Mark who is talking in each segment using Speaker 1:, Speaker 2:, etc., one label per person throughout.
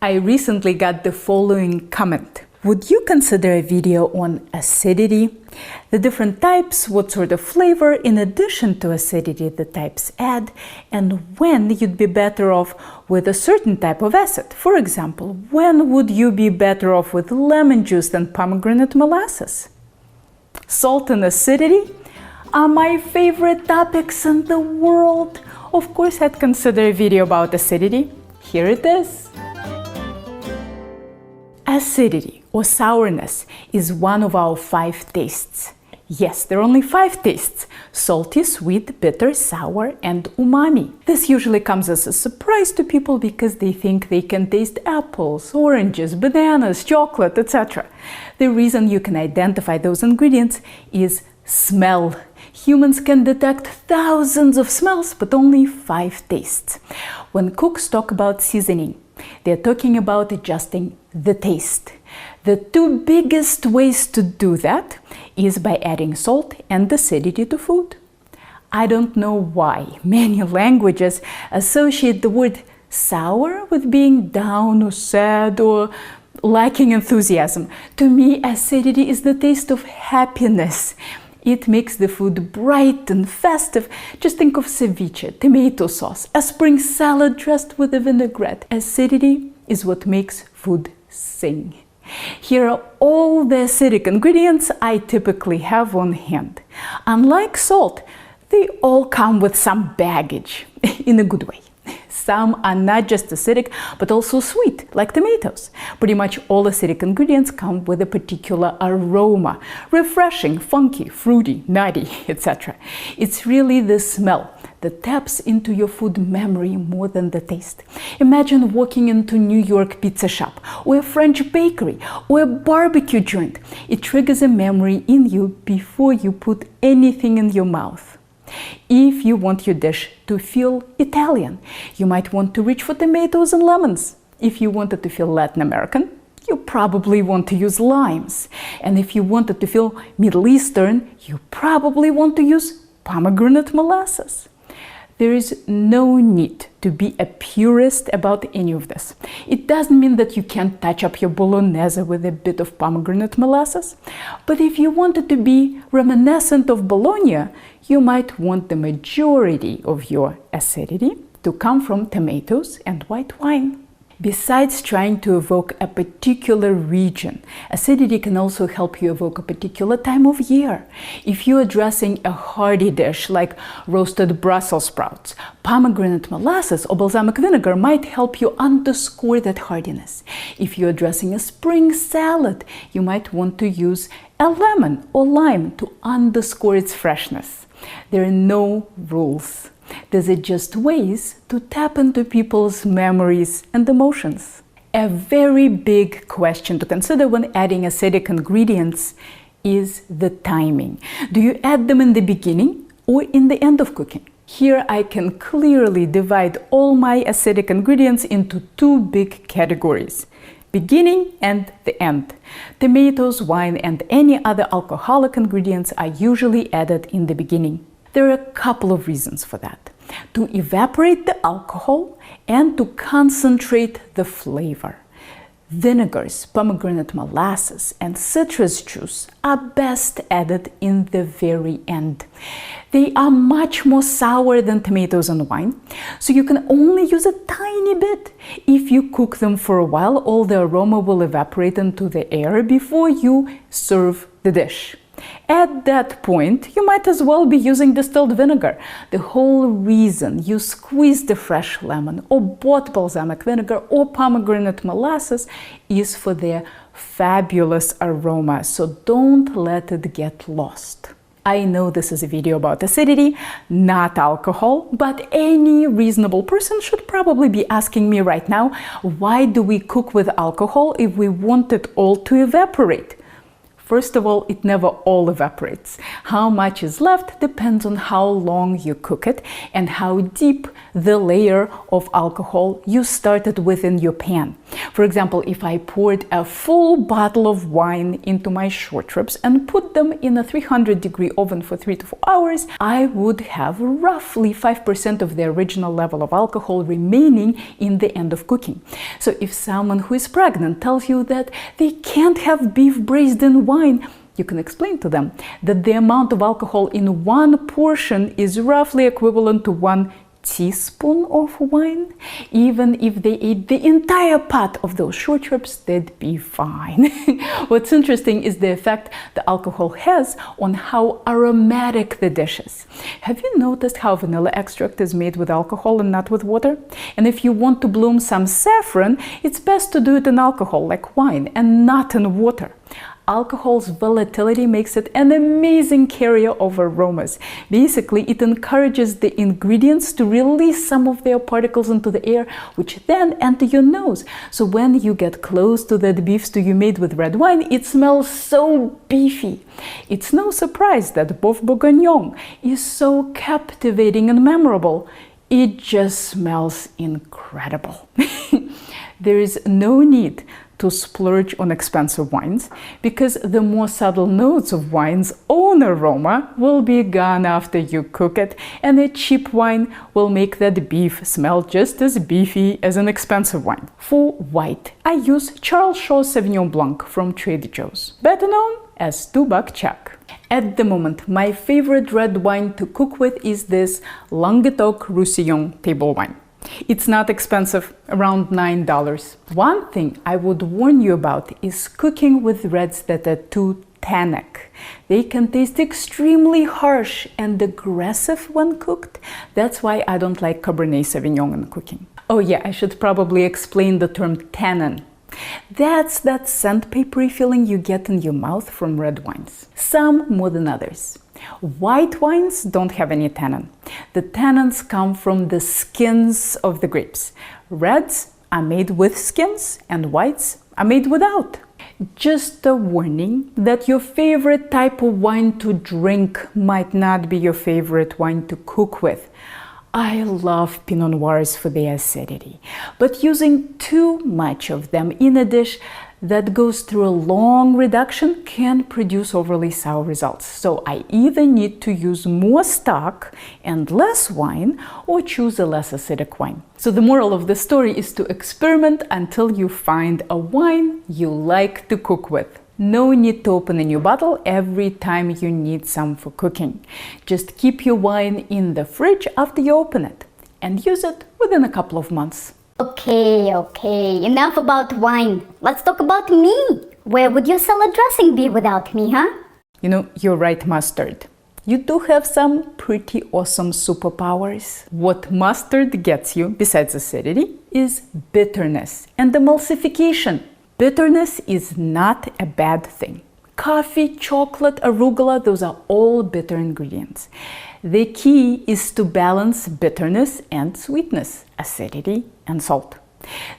Speaker 1: I recently got the following comment. Would you consider a video on acidity? The different types, what sort of flavor in addition to acidity the types add, and when you'd be better off with a certain type of acid. For example, when would you be better off with lemon juice than pomegranate molasses? Salt and acidity are my favorite topics in the world. Of course, I'd consider a video about acidity. Here it is. Acidity or sourness is one of our 5 tastes. Yes, there are only 5 tastes: salty, sweet, bitter, sour, and umami. This usually comes as a surprise to people because they think they can taste apples, oranges, bananas, chocolate, etc. The reason you can identify those ingredients is smell. Humans can detect thousands of smells, but only 5 tastes. When cooks talk about seasoning, they're talking about adjusting the taste. The 2 biggest ways to do that is by adding salt and acidity to food. I don't know why many languages associate the word sour with being down or sad or lacking enthusiasm. To me, acidity is the taste of happiness. It makes the food bright and festive. Just think of ceviche, tomato sauce, a spring salad dressed with a vinaigrette. Acidity is what makes food sing. Here are all the acidic ingredients I typically have on hand. Unlike salt, they all come with some baggage, in a good way. Some are not just acidic, but also sweet, like tomatoes. Pretty much all acidic ingredients come with a particular aroma: refreshing, funky, fruity, nutty, etc. It's really the smell that taps into your food memory more than the taste. Imagine walking into New York pizza shop, or a French bakery, or a barbecue joint. It triggers a memory in you before you put anything in your mouth. If you want your dish to feel Italian, you might want to reach for tomatoes and lemons. If you want it to feel Latin American, you probably want to use limes. And if you want it to feel Middle Eastern, you probably want to use pomegranate molasses. There is no need to be a purist about any of this. It doesn't mean that you can't touch up your bolognese with a bit of pomegranate molasses. But if you want it to be reminiscent of Bologna, you might want the majority of your acidity to come from tomatoes and white wine. Besides trying to evoke a particular region, acidity can also help you evoke a particular time of year. If you're dressing a hearty dish like roasted Brussels sprouts, pomegranate molasses or balsamic vinegar might help you underscore that heartiness. If you're dressing a spring salad, you might want to use a lemon or lime to underscore its freshness. There are no rules. These are just ways to tap into people's memories and emotions. A very big question to consider when adding acidic ingredients is the timing. Do you add them in the beginning or in the end of cooking? Here I can clearly divide all my acidic ingredients into 2 big categories: beginning and the end. Tomatoes, wine, and any other alcoholic ingredients are usually added in the beginning. There are a couple of reasons for that: to evaporate the alcohol and to concentrate the flavor. Vinegars, pomegranate molasses, and citrus juice are best added in the very end. They are much more sour than tomatoes and wine, so you can only use a tiny bit. If you cook them for a while, all the aroma will evaporate into the air before you serve the dish. At that point, you might as well be using distilled vinegar. The whole reason you squeeze the fresh lemon or bought balsamic vinegar or pomegranate molasses is for their fabulous aroma, so don't let it get lost. I know this is a video about acidity, not alcohol, but any reasonable person should probably be asking me right now, why do we cook with alcohol if we want it all to evaporate? First of all, it never all evaporates. How much is left depends on how long you cook it and how deep the layer of alcohol you started with in your pan. For example, if I poured a full bottle of wine into my short ribs and put them in a 300-degree oven for 3 to 4 hours, I would have roughly 5% of the original level of alcohol remaining in the end of cooking. So if someone who is pregnant tells you that they can't have beef braised in wine, you can explain to them that the amount of alcohol in one portion is roughly equivalent to 1 teaspoon of wine. Even if they ate the entire pot of those short ribs, they'd be fine. What's interesting is the effect the alcohol has on how aromatic the dish is. Have you noticed how vanilla extract is made with alcohol and not with water? And if you want to bloom some saffron, it's best to do it in alcohol, like wine, and not in water. Alcohol's volatility makes it an amazing carrier of aromas. Basically, it encourages the ingredients to release some of their particles into the air, which then enter your nose. So when you get close to that beef stew you made with red wine, it smells so beefy. It's no surprise that Boeuf Bourguignon is so captivating and memorable. It just smells incredible. There is no need to splurge on expensive wines, because the more subtle notes of wine's own aroma will be gone after you cook it, and a cheap wine will make that beef smell just as beefy as an expensive wine. For white, I use Charles Shaw Sauvignon Blanc from Trader Joe's, better known as $2 Chuck. At the moment, my favorite red wine to cook with is this Languedoc-Roussillon table wine. It's not expensive, around $9. One thing I would warn you about is cooking with reds that are too tannic. They can taste extremely harsh and aggressive when cooked. That's why I don't like Cabernet Sauvignon in cooking. Oh yeah, I should probably explain the term tannin. That's that sandpapery feeling you get in your mouth from red wines, some more than others. White wines don't have any tannin. The tannins come from the skins of the grapes. Reds are made with skins and whites are made without. Just a warning that your favorite type of wine to drink might not be your favorite wine to cook with. I love Pinot Noirs for their acidity, but using too much of them in a dish that goes through a long reduction can produce overly sour results. So I either need to use more stock and less wine, or choose a less acidic wine. So the moral of the story is to experiment until you find a wine you like to cook with. No need to open a new bottle every time you need some for cooking. Just keep your wine in the fridge after you open it and use it within a couple of months.
Speaker 2: Okay, enough about wine. Let's talk about me. Where would your salad dressing be without me, huh?
Speaker 1: You know, you're right, Mustard. You do have some pretty awesome superpowers. What mustard gets you, besides acidity, is bitterness and emulsification. Bitterness is not a bad thing. Coffee, chocolate, arugula, those are all bitter ingredients. The key is to balance bitterness and sweetness, acidity and salt.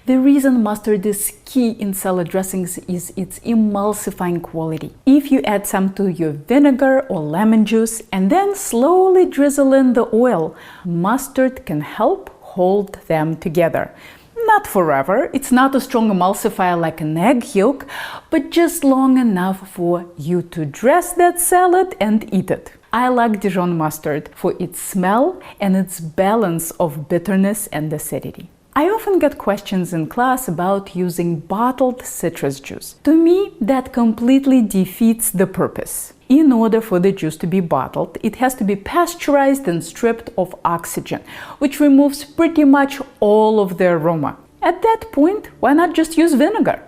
Speaker 1: The reason mustard is key in salad dressings is its emulsifying quality. If you add some to your vinegar or lemon juice and then slowly drizzle in the oil, mustard can help hold them together. Not forever, it's not a strong emulsifier like an egg yolk, but just long enough for you to dress that salad and eat it. I like Dijon mustard for its smell and its balance of bitterness and acidity. I often get questions in class about using bottled citrus juice. To me, that completely defeats the purpose. In order for the juice to be bottled, it has to be pasteurized and stripped of oxygen, which removes pretty much all of the aroma. At that point, why not just use vinegar?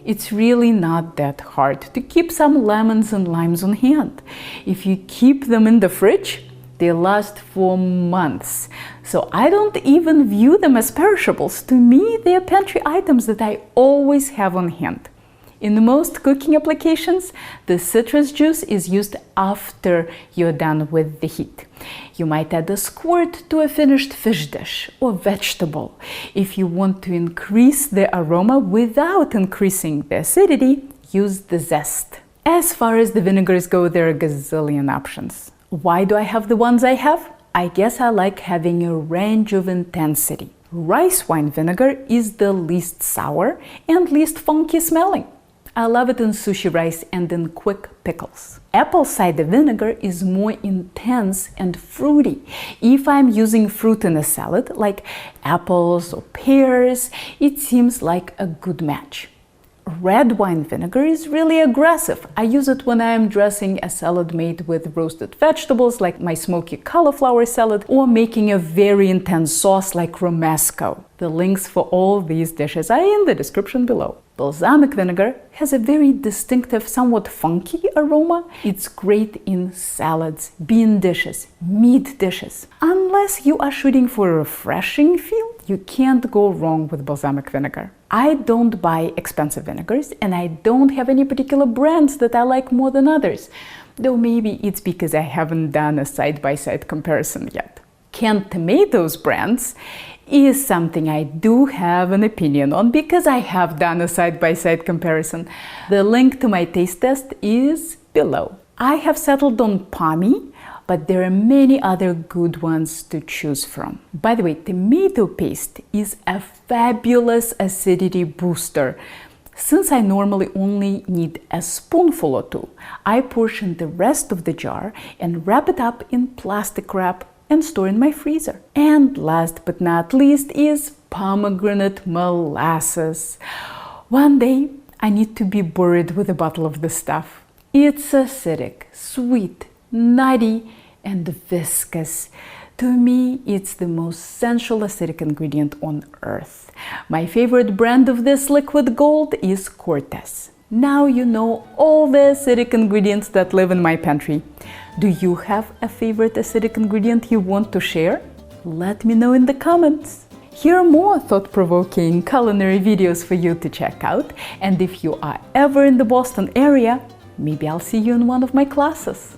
Speaker 1: It's really not that hard to keep some lemons and limes on hand. If you keep them in the fridge, they last for months. So I don't even view them as perishables. To me, they are pantry items that I always have on hand. In most cooking applications, the citrus juice is used after you're done with the heat. You might add a squirt to a finished fish dish or vegetable. If you want to increase the aroma without increasing the acidity, use the zest. As far as the vinegars go, there are a gazillion options. Why do I have the ones I have? I guess I like having a range of intensity. Rice wine vinegar is the least sour and least funky smelling. I love it in sushi rice and in quick pickles. Apple cider vinegar is more intense and fruity. If I'm using fruit in a salad, like apples or pears, it seems like a good match. Red wine vinegar is really aggressive. I use it when I am dressing a salad made with roasted vegetables, like my smoky cauliflower salad, or making a very intense sauce like romesco. The links for all these dishes are in the description below. Balsamic vinegar has a very distinctive, somewhat funky aroma. It's great in salads, bean dishes, meat dishes. Unless you are shooting for a refreshing feel, you can't go wrong with balsamic vinegar. I don't buy expensive vinegars, and I don't have any particular brands that I like more than others, though maybe it's because I haven't done a side-by-side comparison yet. Canned tomatoes brands is something I do have an opinion on because I have done a side-by-side comparison. The link to my taste test is below. I have settled on Pommy, but there are many other good ones to choose from. By the way, tomato paste is a fabulous acidity booster. Since I normally only need a spoonful or two, I portion the rest of the jar and wrap it up in plastic wrap and store in my freezer. And last but not least is pomegranate molasses. One day I need to be buried with a bottle of this stuff. It's acidic, sweet, nutty, and viscous. To me, it's the most sensual acidic ingredient on earth. My favorite brand of this liquid gold is Cortez. Now you know all the acidic ingredients that live in my pantry. Do you have a favorite acidic ingredient you want to share? Let me know in the comments. Here are more thought-provoking culinary videos for you to check out, and if you are ever in the Boston area, maybe I'll see you in one of my classes.